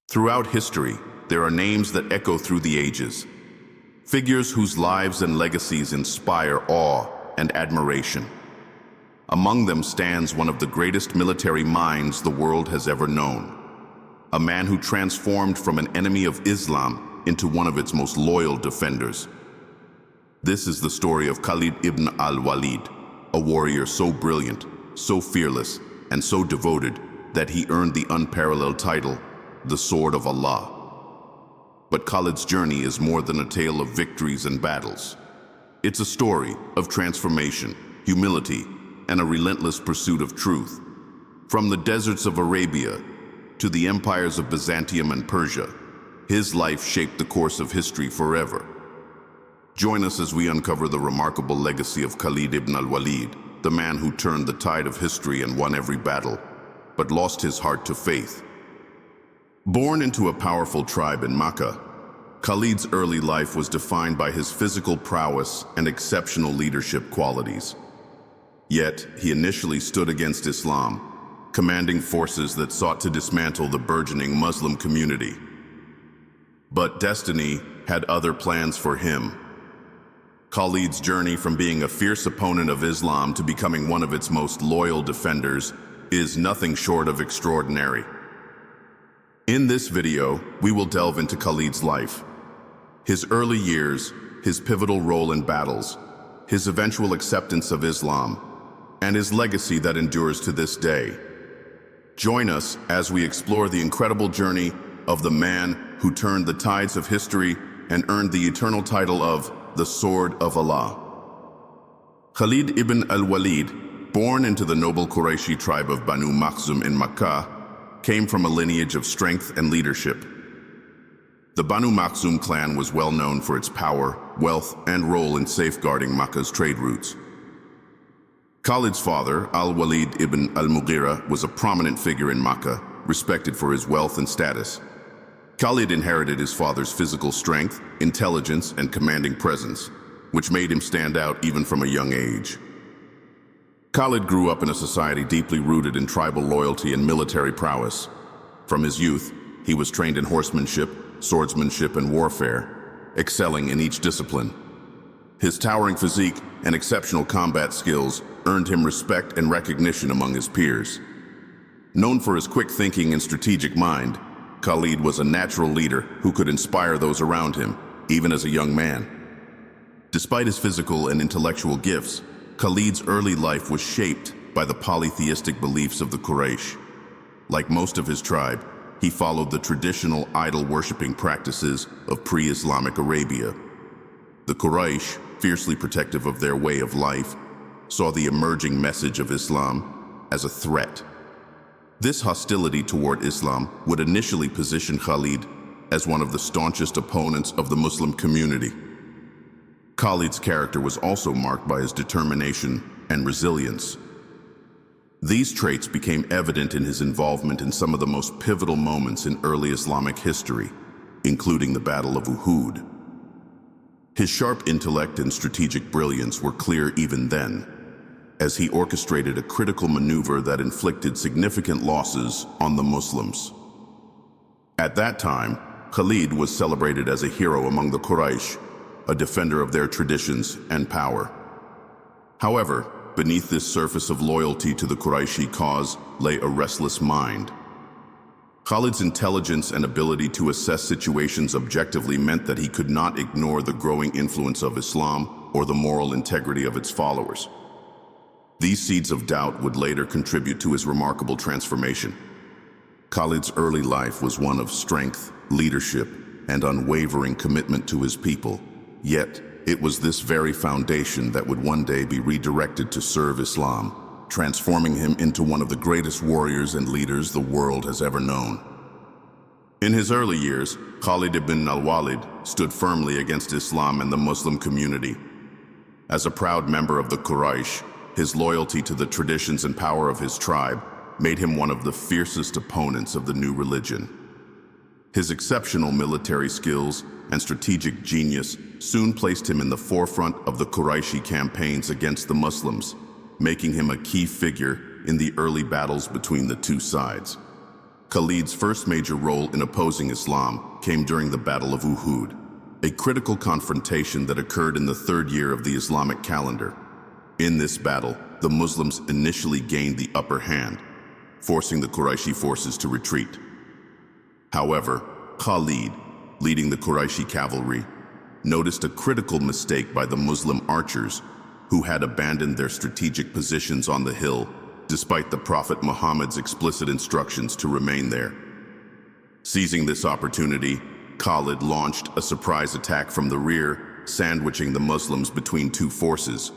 Throughout history, there are names that echo through the ages, figures whose lives and legacies inspire awe and admiration. Among them stands one of the greatest military minds the world has ever known, a man who transformed from an enemy of Islam into one of its most loyal defenders. This is the story of Khalid ibn Al-Walid, a warrior so brilliant, so fearless, and so devoted that he earned the unparalleled title, the Sword of Allah. But Khalid's journey is more than a tale of victories and battles. It's a story of transformation, humility, and a relentless pursuit of truth. From the deserts of Arabia to the empires of Byzantium and Persia, his life shaped the course of history forever. Join us as we uncover the remarkable legacy of Khalid ibn Al-Walid, the man who turned the tide of history and won every battle, but lost his heart to faith. Born into a powerful tribe in Makkah, Khalid's early life was defined by his physical prowess and exceptional leadership qualities. Yet, he initially stood against Islam, commanding forces that sought to dismantle the burgeoning Muslim community. But destiny had other plans for him. Khalid's journey from being a fierce opponent of Islam to becoming one of its most loyal defenders is nothing short of extraordinary. In this video, we will delve into Khalid's life, his early years, his pivotal role in battles, his eventual acceptance of Islam, and his legacy that endures to this day. Join us as we explore the incredible journey of the man who turned the tides of history and earned the eternal title of the Sword of Allah. Khalid ibn Al-Walid, born into the noble Qurayshi tribe of Banu Makhzum in Makkah, came from a lineage of strength and leadership. The Banu Makhzum clan was well known for its power, wealth, and role in safeguarding Makkah's trade routes. Khalid's father, Al-Walid ibn Al-Mughira, was a prominent figure in Makkah, respected for his wealth and status. Khalid inherited his father's physical strength, intelligence, and commanding presence, which made him stand out even from a young age. Khalid grew up in a society deeply rooted in tribal loyalty and military prowess. From his youth, he was trained in horsemanship, swordsmanship, and warfare, excelling in each discipline. His towering physique and exceptional combat skills earned him respect and recognition among his peers. Known for his quick thinking and strategic mind, Khalid was a natural leader who could inspire those around him, even as a young man. Despite his physical and intellectual gifts, Khalid's early life was shaped by the polytheistic beliefs of the Quraysh. Like most of his tribe, he followed the traditional idol-worshipping practices of pre-Islamic Arabia. The Quraysh, fiercely protective of their way of life, saw the emerging message of Islam as a threat. This hostility toward Islam would initially position Khalid as one of the staunchest opponents of the Muslim community. Khalid's character was also marked by his determination and resilience. These traits became evident in his involvement in some of the most pivotal moments in early Islamic history, including the Battle of Uhud. His sharp intellect and strategic brilliance were clear even then, as he orchestrated a critical maneuver that inflicted significant losses on the Muslims. At that time, Khalid was celebrated as a hero among the Quraysh, a defender of their traditions and power. However, beneath this surface of loyalty to the Qurayshi cause lay a restless mind. Khalid's intelligence and ability to assess situations objectively meant that he could not ignore the growing influence of Islam or the moral integrity of its followers. These seeds of doubt would later contribute to his remarkable transformation. Khalid's early life was one of strength, leadership, and unwavering commitment to his people. Yet, it was this very foundation that would one day be redirected to serve Islam, transforming him into one of the greatest warriors and leaders the world has ever known. In his early years, Khalid ibn Al-Walid stood firmly against Islam and the Muslim community. As a proud member of the Quraysh, his loyalty to the traditions and power of his tribe made him one of the fiercest opponents of the new religion. His exceptional military skills and strategic genius soon placed him in the forefront of the Qurayshi campaigns against the Muslims, making him a key figure in the early battles between the two sides. Khalid's first major role in opposing Islam came during the Battle of Uhud, a critical confrontation that occurred in the third year of the Islamic calendar. In this battle, the Muslims initially gained the upper hand, forcing the Qurayshi forces to retreat. However, Khalid, leading the Qurayshi cavalry, noticed a critical mistake by the Muslim archers who had abandoned their strategic positions on the hill despite the Prophet Muhammad's explicit instructions to remain there. Seizing this opportunity, Khalid launched a surprise attack from the rear, sandwiching the Muslims between two forces.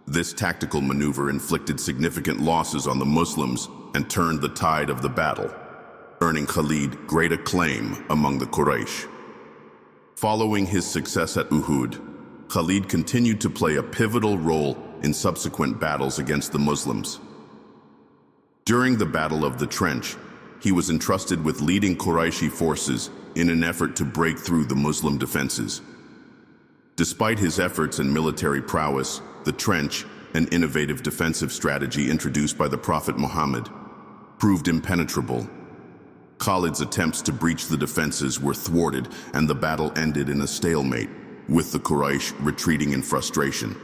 This tactical maneuver inflicted significant losses on the Muslims and turned the tide of the battle, earning Khalid great acclaim among the Quraysh. Following his success at Uhud, Khalid continued to play a pivotal role in subsequent battles against the Muslims. During the Battle of the Trench, he was entrusted with leading Qurayshi forces in an effort to break through the Muslim defenses. Despite his efforts and military prowess, the trench, an innovative defensive strategy introduced by the Prophet Muhammad, proved impenetrable. Khalid's attempts to breach the defenses were thwarted, and the battle ended in a stalemate, with the Quraysh retreating in frustration.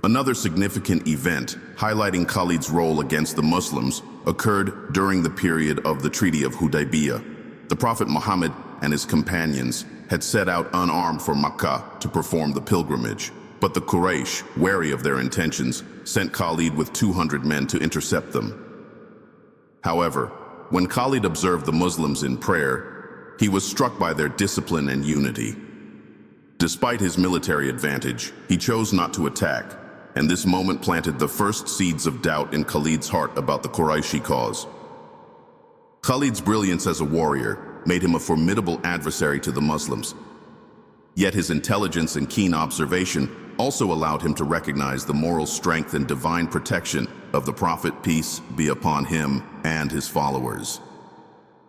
Another significant event, highlighting Khalid's role against the Muslims, occurred during the period of the Treaty of Hudaybiyah. The Prophet Muhammad and his companions had set out unarmed for Makkah to perform the pilgrimage, but the Quraysh, wary of their intentions, sent Khalid with 200 men to intercept them. However, when Khalid observed the Muslims in prayer, he was struck by their discipline and unity. Despite his military advantage, he chose not to attack, and this moment planted the first seeds of doubt in Khalid's heart about the Qurayshi cause. Khalid's brilliance as a warrior made him a formidable adversary to the Muslims. Yet his intelligence and keen observation also allowed him to recognize the moral strength and divine protection of the Prophet, peace be upon him, and his followers.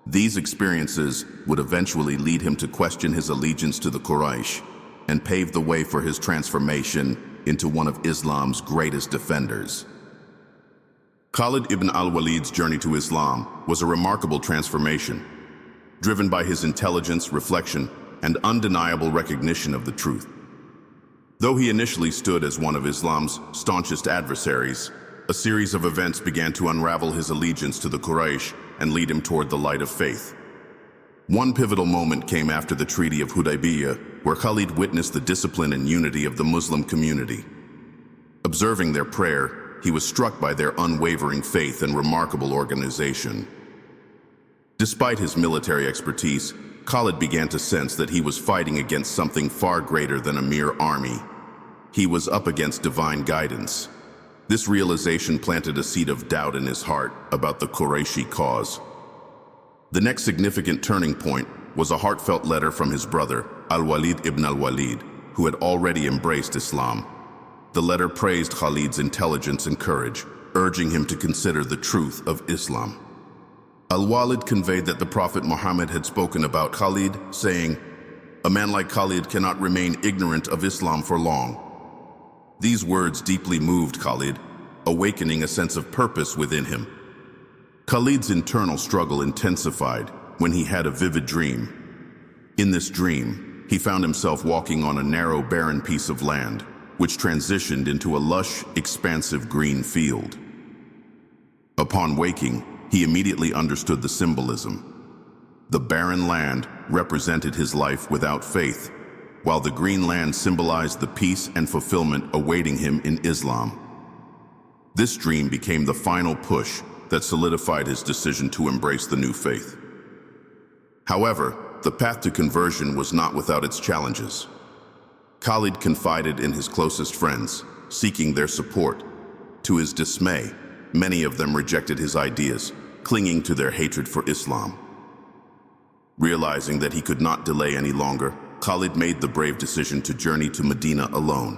These experiences would eventually lead him to question his allegiance to the Quraysh and pave the way for his transformation into one of Islam's greatest defenders. Khalid ibn Al-Walid's journey to Islam was a remarkable transformation, driven by his intelligence, reflection, and undeniable recognition of the truth. Though he initially stood as one of Islam's staunchest adversaries, a series of events began to unravel his allegiance to the Quraysh and lead him toward the light of faith. One pivotal moment came after the Treaty of Hudaybiyah, where Khalid witnessed the discipline and unity of the Muslim community. Observing their prayer, he was struck by their unwavering faith and remarkable organization. Despite his military expertise, Khalid began to sense that he was fighting against something far greater than a mere army. He was up against divine guidance. This realization planted a seed of doubt in his heart about the Qurayshi cause. The next significant turning point was a heartfelt letter from his brother, Khalid ibn Al-Walid, who had already embraced Islam. The letter praised Khalid's intelligence and courage, urging him to consider the truth of Islam. Al-Walid conveyed that the Prophet Muhammad had spoken about Khalid, saying, "A man like Khalid cannot remain ignorant of Islam for long." These words deeply moved Khalid, awakening a sense of purpose within him. Khalid's internal struggle intensified when he had a vivid dream. In this dream, he found himself walking on a narrow, barren piece of land, which transitioned into a lush, expansive green field. Upon waking, he immediately understood the symbolism. The barren land represented his life without faith, while the green land symbolized the peace and fulfillment awaiting him in Islam. This dream became the final push that solidified his decision to embrace the new faith. However, the path to conversion was not without its challenges. Khalid confided in his closest friends, seeking their support. To his dismay, many of them rejected his ideas, clinging to their hatred for Islam. Realizing that he could not delay any longer, Khalid made the brave decision to journey to Medina alone.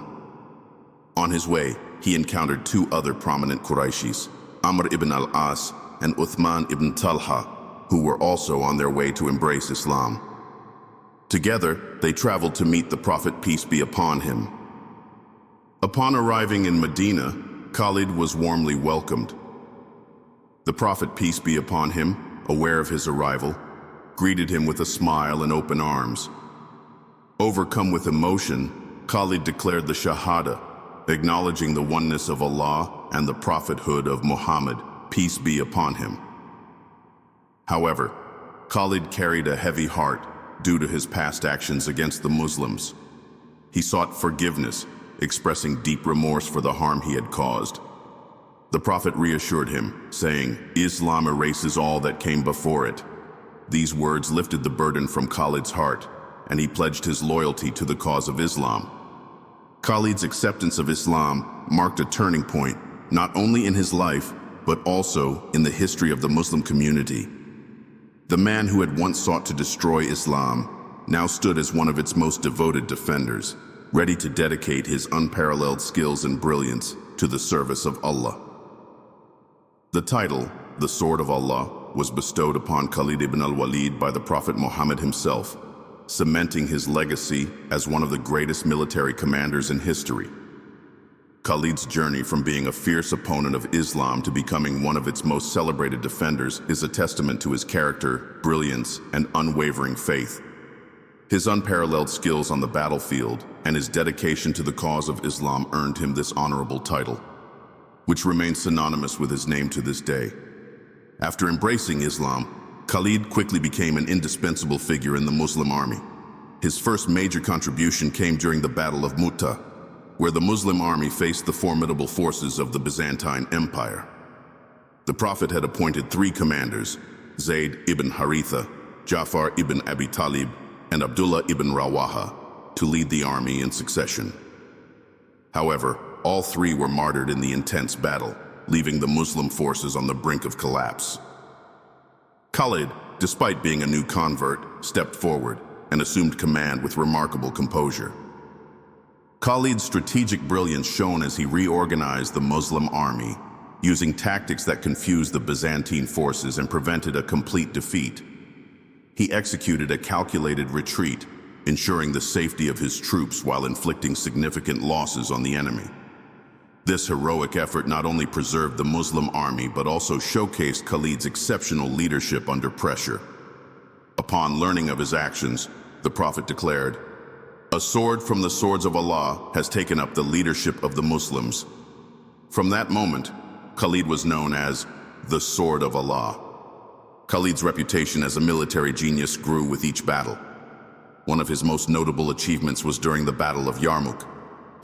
On his way, he encountered two other prominent Qurayshis, Amr ibn al-As and Uthman ibn Talha, who were also on their way to embrace Islam. Together, they traveled to meet the Prophet, peace be upon him. Upon arriving in Medina, Khalid was warmly welcomed. The Prophet, peace be upon him, aware of his arrival, greeted him with a smile and open arms. Overcome with emotion, Khalid declared the Shahada, acknowledging the oneness of Allah and the prophethood of Muhammad, peace be upon him. However, Khalid carried a heavy heart due to his past actions against the Muslims. He sought forgiveness, expressing deep remorse for the harm he had caused. The Prophet reassured him, saying, "Islam erases all that came before it." These words lifted the burden from Khalid's heart, and he pledged his loyalty to the cause of Islam. Khalid's acceptance of Islam marked a turning point, not only in his life, but also in the history of the Muslim community. The man who had once sought to destroy Islam now stood as one of its most devoted defenders, ready to dedicate his unparalleled skills and brilliance to the service of Allah. The title, the Sword of Allah, was bestowed upon Khalid ibn Al-Walid by the Prophet Muhammad himself, cementing his legacy as one of the greatest military commanders in history. Khalid's journey from being a fierce opponent of Islam to becoming one of its most celebrated defenders is a testament to his character, brilliance, and unwavering faith. His unparalleled skills on the battlefield and his dedication to the cause of Islam earned him this honorable title, which remains synonymous with his name to this day. After embracing Islam, Khalid quickly became an indispensable figure in the Muslim army. His first major contribution came during the Battle of Mu'tah, where the Muslim army faced the formidable forces of the Byzantine Empire. The Prophet had appointed 3 commanders, Zayd ibn Haritha, Ja'far ibn Abi Talib, and Abdullah ibn Rawaha, to lead the army in succession. However, all 3 were martyred in the intense battle, leaving the Muslim forces on the brink of collapse. Khalid, despite being a new convert, stepped forward and assumed command with remarkable composure. Khalid's strategic brilliance shone as he reorganized the Muslim army, using tactics that confused the Byzantine forces and prevented a complete defeat. He executed a calculated retreat, ensuring the safety of his troops while inflicting significant losses on the enemy. This heroic effort not only preserved the Muslim army but also showcased Khalid's exceptional leadership under pressure. Upon learning of his actions, the Prophet declared, "A sword from the swords of Allah has taken up the leadership of the Muslims." From that moment, Khalid was known as the Sword of Allah. Khalid's reputation as a military genius grew with each battle. One of his most notable achievements was during the Battle of Yarmouk,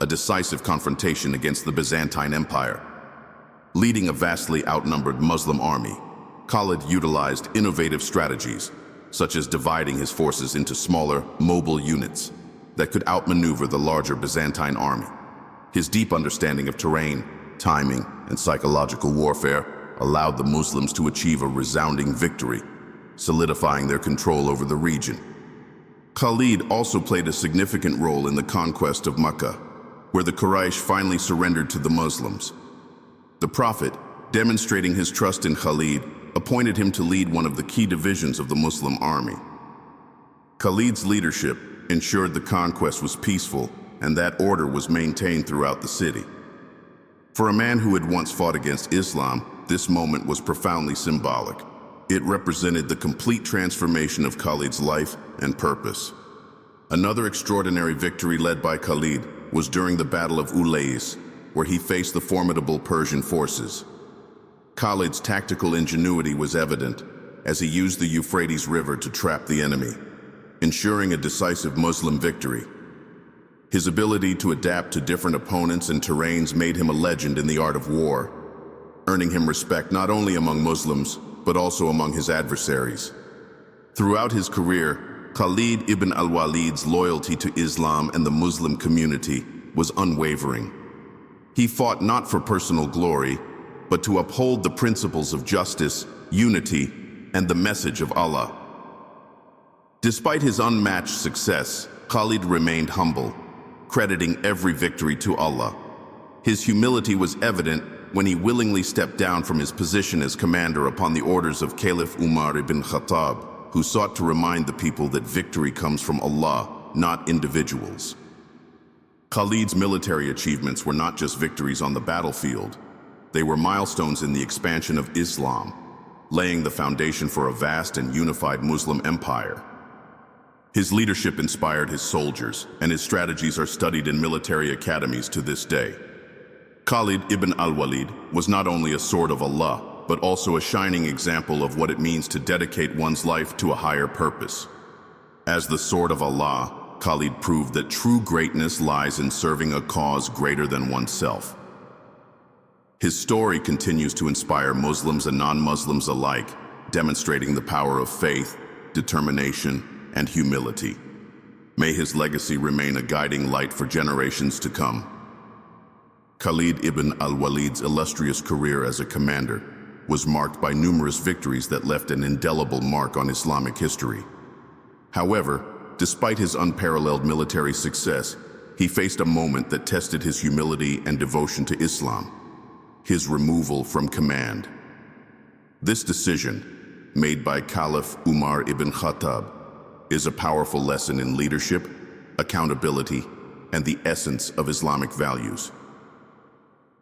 a decisive confrontation against the Byzantine Empire. Leading a vastly outnumbered Muslim army, Khalid utilized innovative strategies, such as dividing his forces into smaller, mobile units that could outmaneuver the larger Byzantine army. His deep understanding of terrain, timing, and psychological warfare allowed the Muslims to achieve a resounding victory, solidifying their control over the region. Khalid also played a significant role in the conquest of Mecca, where the Quraysh finally surrendered to the Muslims. The Prophet, demonstrating his trust in Khalid, appointed him to lead one of the key divisions of the Muslim army. Khalid's leadership ensured the conquest was peaceful and that order was maintained throughout the city. For a man who had once fought against Islam, this moment was profoundly symbolic. It represented the complete transformation of Khalid's life and purpose. Another extraordinary victory led by Khalid was during the Battle of Ulais, where he faced the formidable Persian forces. Khalid's tactical ingenuity was evident as he used the Euphrates River to trap the enemy, ensuring a decisive Muslim victory. His ability to adapt to different opponents and terrains made him a legend in the art of war, earning him respect not only among Muslims, but also among his adversaries. Throughout his career, Khalid ibn Al-Walid's loyalty to Islam and the Muslim community was unwavering. He fought not for personal glory, but to uphold the principles of justice, unity, and the message of Allah. Despite his unmatched success, Khalid remained humble, crediting every victory to Allah. His humility was evident when he willingly stepped down from his position as commander upon the orders of Caliph Umar ibn Khattab, who sought to remind the people that victory comes from Allah, not individuals. Khalid's military achievements were not just victories on the battlefield. They were milestones in the expansion of Islam. laying the foundation for a vast and unified Muslim empire. His leadership inspired his soldiers, and his strategies are studied in military academies to this day. Khalid ibn Al-Walid was not only a sword of Allah, but also a shining example of what it means to dedicate one's life to a higher purpose. As the sword of Allah, Khalid proved that true greatness lies in serving a cause greater than oneself. His story continues to inspire Muslims and non-Muslims alike, demonstrating the power of faith, determination, and humility. May his legacy remain a guiding light for generations to come. Khalid ibn Al-Walid's illustrious career as a commander was marked by numerous victories that left an indelible mark on Islamic history. However, despite his unparalleled military success, he faced a moment that tested his humility and devotion to Islam: his removal from command. This decision, made by Caliph Umar ibn Khattab, is a powerful lesson in leadership, accountability, and the essence of Islamic values.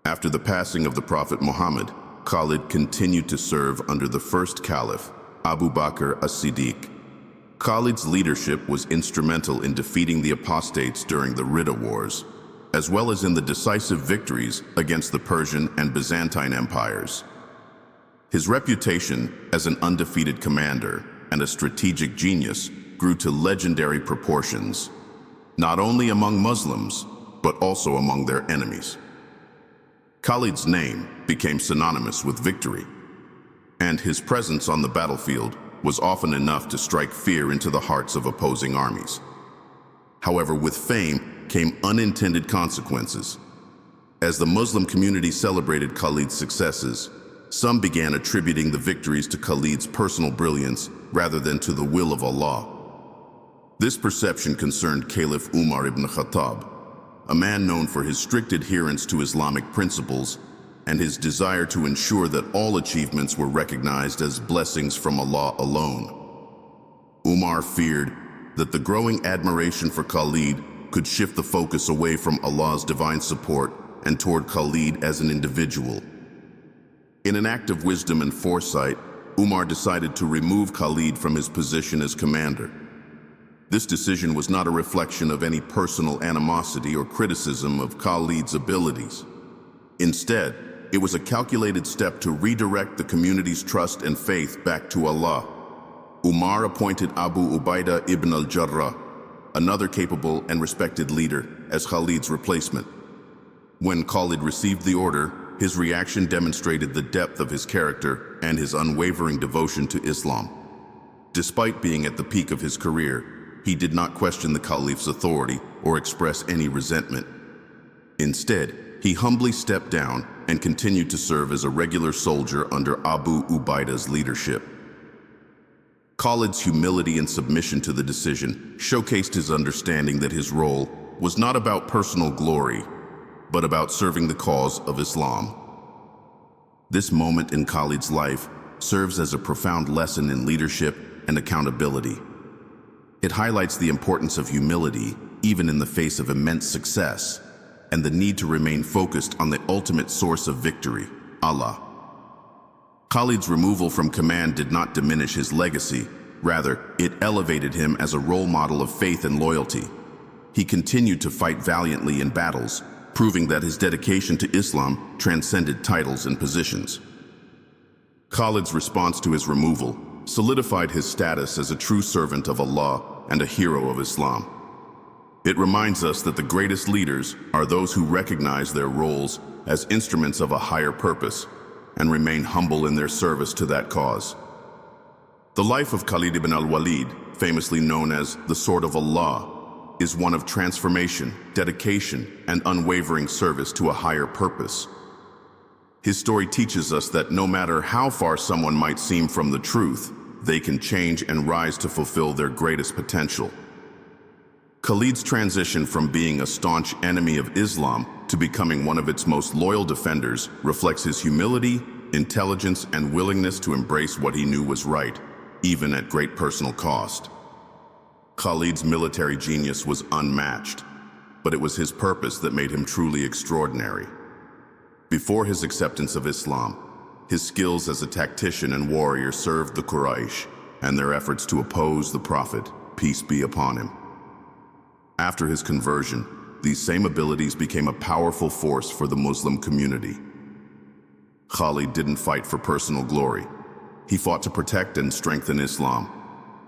After the passing of the Prophet Muhammad, Khalid continued to serve under the first Caliph, Abu Bakr as-Siddiq. Khalid's leadership was instrumental in defeating the apostates during the Ridda Wars, as well as in the decisive victories against the Persian and Byzantine empires. His reputation as an undefeated commander and a strategic genius grew to legendary proportions, not only among Muslims, but also among their enemies. Khalid's name became synonymous with victory, and his presence on the battlefield was often enough to strike fear into the hearts of opposing armies. However, with fame came unintended consequences. As the Muslim community celebrated Khalid's successes, some began attributing the victories to Khalid's personal brilliance rather than to the will of Allah. This perception concerned Caliph Umar ibn Khattab, a man known for his strict adherence to Islamic principles and his desire to ensure that all achievements were recognized as blessings from Allah alone. Umar feared that the growing admiration for Khalid could shift the focus away from Allah's divine support and toward Khalid as an individual. In an act of wisdom and foresight, Umar decided to remove Khalid from his position as commander. This decision was not a reflection of any personal animosity or criticism of Khalid's abilities. Instead, it was a calculated step to redirect the community's trust and faith back to Allah. Umar appointed Abu Ubaidah ibn al-Jarrah, another capable and respected leader, as Khalid's replacement. When Khalid received the order, his reaction demonstrated the depth of his character and his unwavering devotion to Islam. Despite being at the peak of his career, he did not question the Caliph's authority or express any resentment. Instead, he humbly stepped down and continued to serve as a regular soldier under Abu Ubaidah's leadership. Khalid's humility and submission to the decision showcased his understanding that his role was not about personal glory, but about serving the cause of Islam. This moment in Khalid's life serves as a profound lesson in leadership and accountability. It highlights the importance of humility, even in the face of immense success, and the need to remain focused on the ultimate source of victory, Allah. Khalid's removal from command did not diminish his legacy. Rather, it elevated him as a role model of faith and loyalty. He continued to fight valiantly in battles, proving that his dedication to Islam transcended titles and positions. Khalid's response to his removal solidified his status as a true servant of Allah and a hero of Islam. It reminds us that the greatest leaders are those who recognize their roles as instruments of a higher purpose and remain humble in their service to that cause. The life of Khalid ibn Al-Walid, famously known as the Sword of Allah, is one of transformation, dedication, and unwavering service to a higher purpose. His story teaches us that no matter how far someone might seem from the truth, they can change and rise to fulfill their greatest potential. Khalid's transition from being a staunch enemy of Islam to becoming one of its most loyal defenders reflects his humility, intelligence, and willingness to embrace what he knew was right, even at great personal cost. Khalid's military genius was unmatched, but it was his purpose that made him truly extraordinary. Before his acceptance of Islam, His skills as a tactician and warrior served the Quraysh and their efforts to oppose the Prophet, peace be upon him. After his conversion, these same abilities became a powerful force for the Muslim community. Khalid didn't fight for personal glory. He fought to protect and strengthen Islam,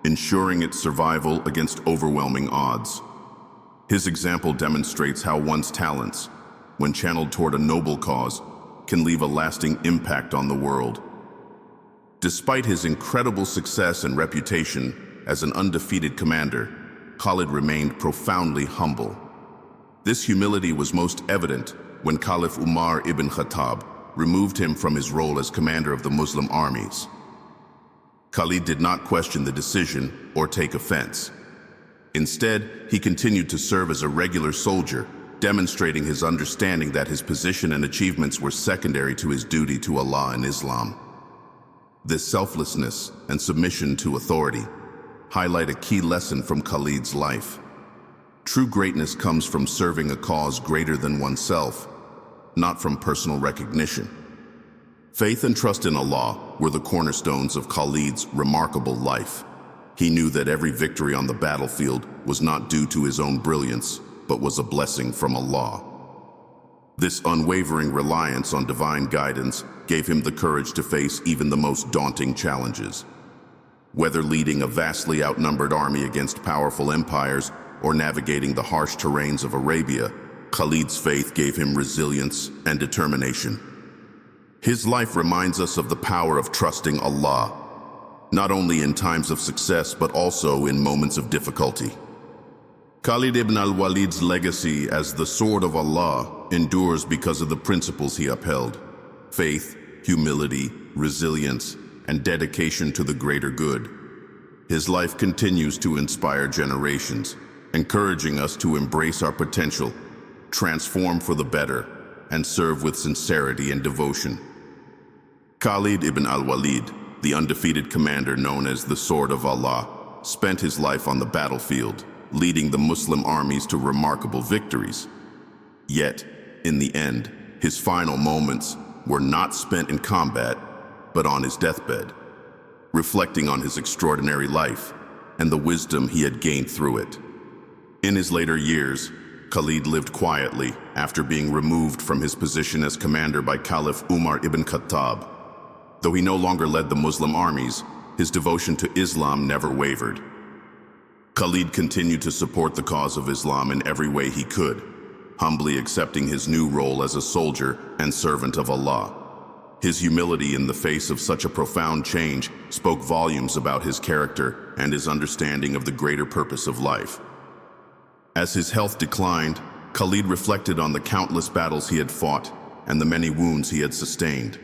ensuring its survival against overwhelming odds. His example demonstrates how one's talents, when channeled toward a noble cause, can leave a lasting impact on the world. Despite his incredible success and reputation as an undefeated commander, Khalid remained profoundly humble. This humility was most evident when Caliph Umar ibn Khattab removed him from his role as commander of the Muslim armies. Khalid did not question the decision or take offense. Instead, he continued to serve as a regular soldier, demonstrating his understanding that his position and achievements were secondary to his duty to Allah and Islam. This selflessness and submission to authority highlight a key lesson from Khalid's life. True greatness comes from serving a cause greater than oneself, not from personal recognition. Faith and trust in Allah were the cornerstones of Khalid's remarkable life. He knew that every victory on the battlefield was not due to his own brilliance, but was a blessing from Allah. This unwavering reliance on divine guidance gave him the courage to face even the most daunting challenges. Whether leading a vastly outnumbered army against powerful empires or navigating the harsh terrains of Arabia, Khalid's faith gave him resilience and determination. His life reminds us of the power of trusting Allah, not only in times of success but also in moments of difficulty. Khalid ibn Al-Walid's legacy as the sword of Allah endures because of the principles he upheld: faith, humility, resilience, and dedication to the greater good. His life continues to inspire generations, encouraging us to embrace our potential, transform for the better, and serve with sincerity and devotion. Khalid ibn Al-Walid, the undefeated commander known as the Sword of Allah, spent his life on the battlefield, leading the Muslim armies to remarkable victories. Yet, in the end, his final moments were not spent in combat, but on his deathbed, reflecting on his extraordinary life and the wisdom he had gained through it. In his later years, Khalid lived quietly after being removed from his position as commander by Caliph Umar ibn Khattab. Though he no longer led the Muslim armies, his devotion to Islam never wavered. Khalid continued to support the cause of Islam in every way he could, humbly accepting his new role as a soldier and servant of Allah. His humility in the face of such a profound change spoke volumes about his character and his understanding of the greater purpose of life. As his health declined, Khalid reflected on the countless battles he had fought and the many wounds he had sustained.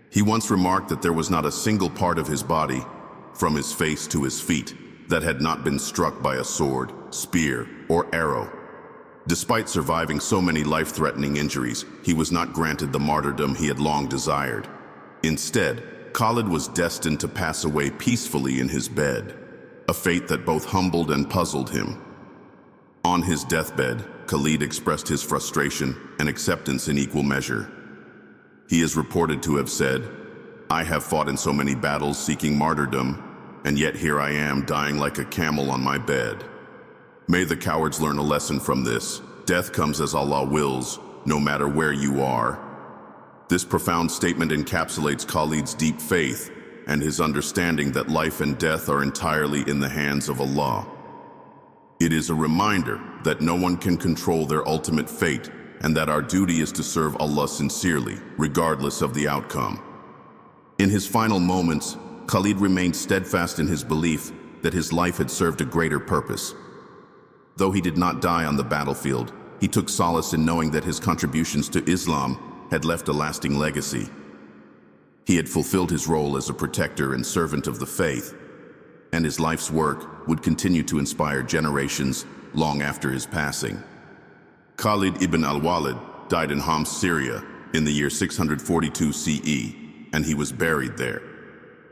He once remarked that there was not a single part of his body, from his face to his feet, that had not been struck by a sword, spear, or arrow. Despite surviving so many life-threatening injuries, he was not granted the martyrdom he had long desired. Instead, Khalid was destined to pass away peacefully in his bed, a fate that both humbled and puzzled him. On his deathbed, Khalid expressed his frustration and acceptance in equal measure. He is reported to have said, "I have fought in so many battles seeking martyrdom, and yet here I am dying like a camel on my bed. May the cowards learn a lesson from this. Death comes as Allah wills, no matter where you are." This profound statement encapsulates Khalid's deep faith and his understanding that life and death are entirely in the hands of Allah. It is a reminder that no one can control their ultimate fate and that our duty is to serve Allah sincerely, regardless of the outcome. In his final moments, Khalid remained steadfast in his belief that his life had served a greater purpose. Though he did not die on the battlefield, he took solace in knowing that his contributions to Islam had left a lasting legacy. He had fulfilled his role as a protector and servant of the faith, and his life's work would continue to inspire generations long after his passing. Khalid ibn Al-Walid died in Homs, Syria, in the year 642 CE, and he was buried there.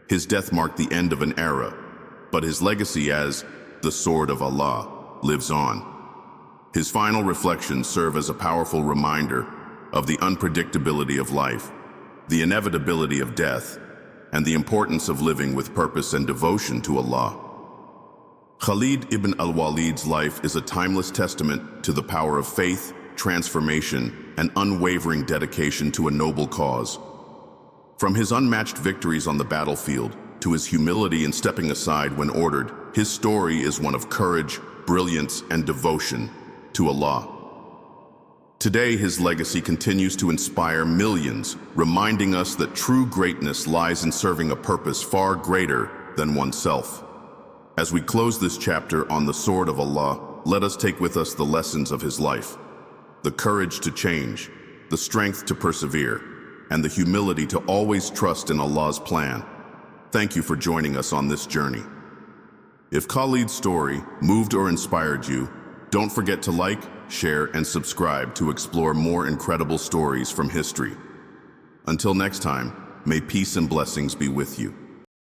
His death marked the end of an era, but his legacy as the Sword of Allah lives on. His final reflections serve as a powerful reminder of the unpredictability of life the inevitability of death, and the importance of living with purpose and devotion to Allah. Khalid ibn Al-Walid's life is a timeless testament to the power of faith, transformation, and unwavering dedication to a noble cause. From his unmatched victories on the battlefield to his humility in stepping aside when ordered, his story is one of courage, brilliance, and devotion to Allah. Today, his legacy continues to inspire millions, reminding us that true greatness lies in serving a purpose far greater than oneself. As we close this chapter on the sword of Allah, let us take with us the lessons of his life: the courage to change, the strength to persevere, and the humility to always trust in Allah's plan. Thank you for joining us on this journey. If Khalid's story moved or inspired you, don't forget to like, share, and subscribe to explore more incredible stories from history. Until next time, may peace and blessings be with you.